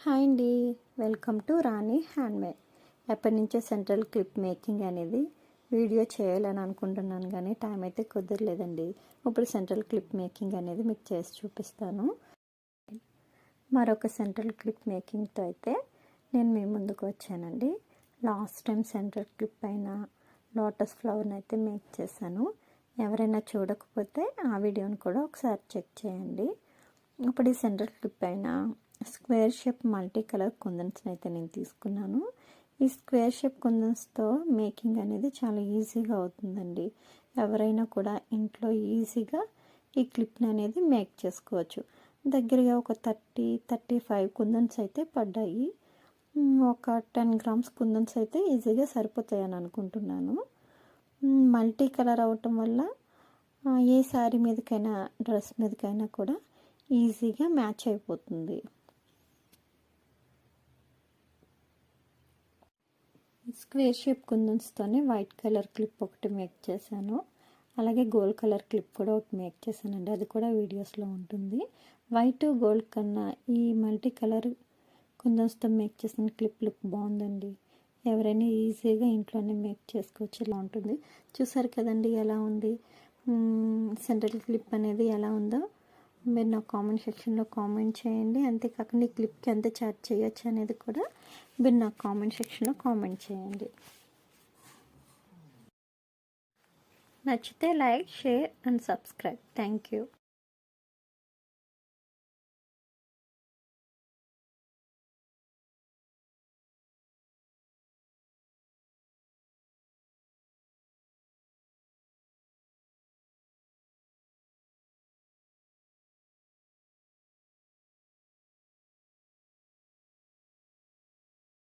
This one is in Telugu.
హాయ్ అండి, వెల్కమ్ టు రాణి హ్యాండ్మేడ్. ఎప్పటి నుంచో సెంట్రల్ క్లిప్ మేకింగ్ అనేది వీడియో చేయాలని అనుకుంటున్నాను, కానీ టైం అయితే కుదరలేదండి. ఇప్పుడు సెంట్రల్ క్లిప్ మేకింగ్ అనేది మీకు చేసి చూపిస్తాను. మరొక సెంట్రల్ క్లిప్ మేకింగ్తో అయితే నేను మీ ముందుకు వచ్చానండి. లాస్ట్ టైం సెంట్రల్ క్లిప్ పైన లోటస్ ఫ్లవర్ని అయితే మేక్ చేశాను. ఎవరైనా చూడకపోతే ఆ వీడియోని కూడా ఒకసారి చెక్ చేయండి. ఇప్పుడు ఈ సెంట్రల్ క్లిప్ పైన స్క్వేర్ షేప్ మల్టీ కలర్ కుందన్స్ని అయితే నేను తీసుకున్నాను. ఈ స్క్వేర్ షేప్ కుందన్స్తో మేకింగ్ అనేది చాలా ఈజీగా అవుతుందండి. ఎవరైనా కూడా ఇంట్లో ఈజీగా ఈ క్లిప్ని అనేది మేక్ చేసుకోవచ్చు. దగ్గరగా ఒక 30-35 కుందన్స్ అయితే పడ్డాయి. ఒక 10 గ్రామ్స్ కుందన్స్ అయితే ఈజీగా సరిపోతాయని అనుకుంటున్నాను. మల్టీ కలర్ అవటం వల్ల ఏ శారీ మీదకైనా డ్రెస్ మీదకైనా కూడా ఈజీగా మ్యాచ్ అయిపోతుంది. స్క్వేర్ షేప్ కుందన్స్తోనే వైట్ కలర్ క్లిప్ ఒకటి మేక్ చేశాను. అలాగే గోల్డ్ కలర్ క్లిప్ కూడా ఒకటి మేక్ చేశానండి. అది కూడా వీడియోస్లో ఉంటుంది. వైట్ గోల్డ్ కన్నా ఈ మల్టీ కలర్ కుందన్స్తో మేక్ చేసిన క్లిప్ లుక్ బాగుందండి. ఎవరైనా ఈజీగా ఇంట్లోనే మేక్ చేసుకోవచ్చు. ఇలా ఉంటుంది. చూసారు కదండి ఎలా ఉంది సెంట్రల్ క్లిప్ అనేది ఎలా ఉందో. మీరు నా కామెంట్ సెక్షన్లో కామెంట్ చేయండి. అంతేకాకుండా ఈ క్లిప్కి ఎంత చార్జ్ చేయొచ్చు అనేది కూడా మీరు నా కామెంట్ సెక్షన్లో కామెంట్ చేయండి. నచ్చితే like, share and subscribe. Thank you.